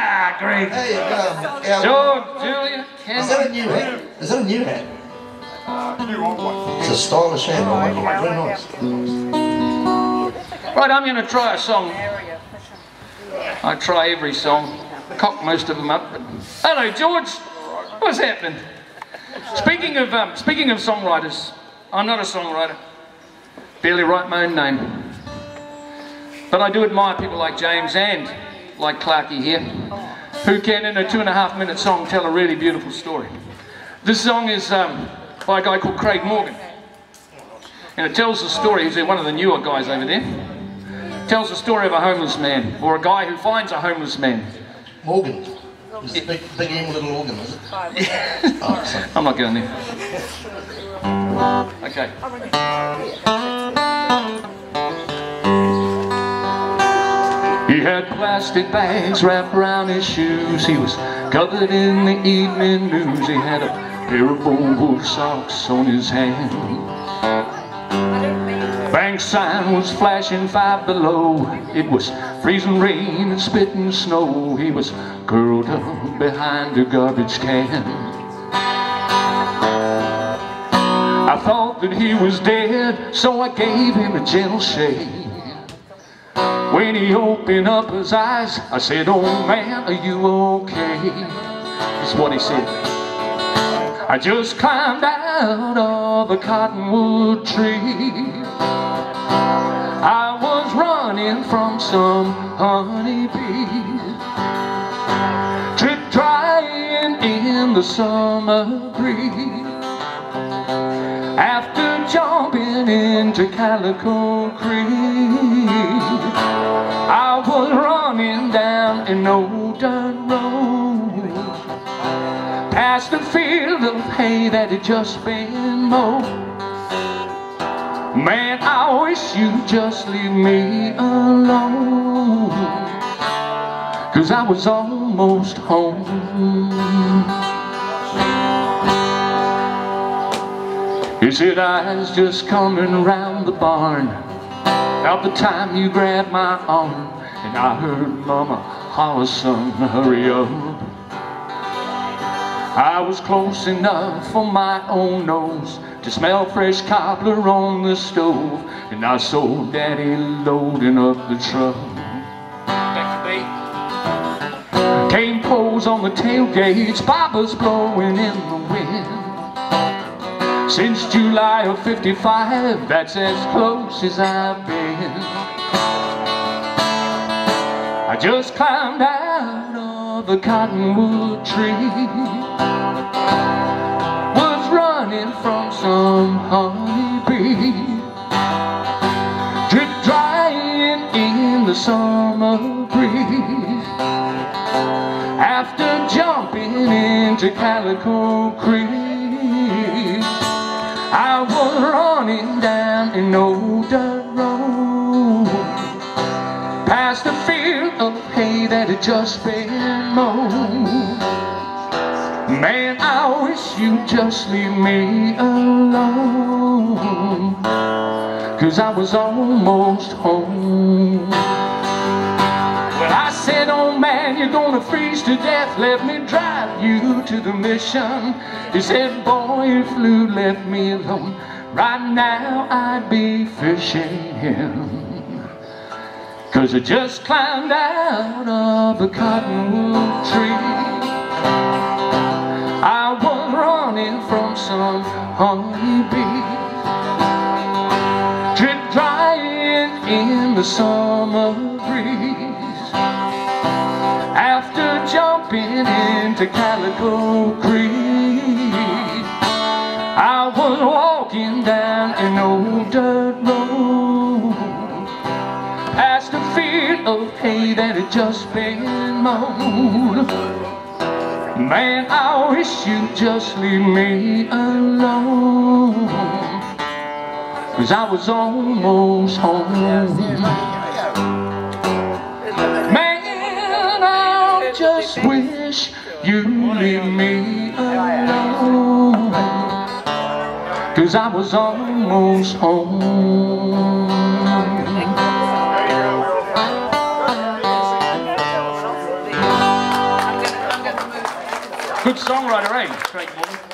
Ah, great. There you go. George, Julia, Ken. Is that a new hat? Is that a new hat? It's a stylish hat. Very nice. Right, I'm going to try a song. I try every song. Cock most of them up. But... Hello, George. What's happening? Speaking of songwriters, I'm not a songwriter. Barely write my own name. But I do admire people like James and like Clarkie here, who can, in a 2.5-minute song, tell a really beautiful story. This song is by a guy called Craig Morgan. And it tells the story, he's one of the newer guys over there. It tells the story of a homeless man, or a guy who finds a homeless man. Morgan. It's a big young little organ, is it? Yeah. Oh, I'm not going there. Okay. He had plastic bags wrapped around his shoes. He was covered in the evening news. He had a pair of old socks on his hand. Bank sign was flashing 5 below. It was freezing rain and spitting snow. He was curled up behind a garbage can. I thought that he was dead, so I gave him a gentle shake. When he opened up his eyes, I said, "Oh man, are you okay?" That's what he said. I just climbed out of a cottonwood tree. I was running from some honeybee, drip drying in the summer breeze. After jumping into Calico Creek, I was running down an old dirt road, past a field of hay that had just been mowed. Man, I wish you'd just leave me alone, 'cause I was almost home. He said, "I was just coming round the barn about the time you grabbed my arm, and I heard Mama holler, son, hurry up." I was close enough for my own nose to smell fresh cobbler on the stove, and I saw Daddy loading up the truck. Back to beat. Cane poles on the tailgates, bobbers blowing in the wind. Since July of '55, that's as close as I've been. I just climbed out of a cottonwood tree, was running from some honeybee, drip drying in the summer breeze. After jumping into Calico Creek, I was running down an old dirt road, past a field of hay that had just been mowed. Man, I wish you'd just leave me alone, 'cause I was almost home. Well, I said, "Oh man, you're gonna freeze to death, let me drive you to the mission." He said, "Boy, if you left me alone, right now I'd be fishing, 'cause I just climbed out of a cottonwood tree. I was running from some honeybee, drip drying in the summer breeze. After jumping into Calico Creek, I was walking down an old dirt road, past a field of hay that had just been mowed. Man, I wish you'd just leave me alone, 'cause I was almost home. Man, I just wish you'd leave me alone, 'cause I was almost home. Good songwriter, eh? Great woman.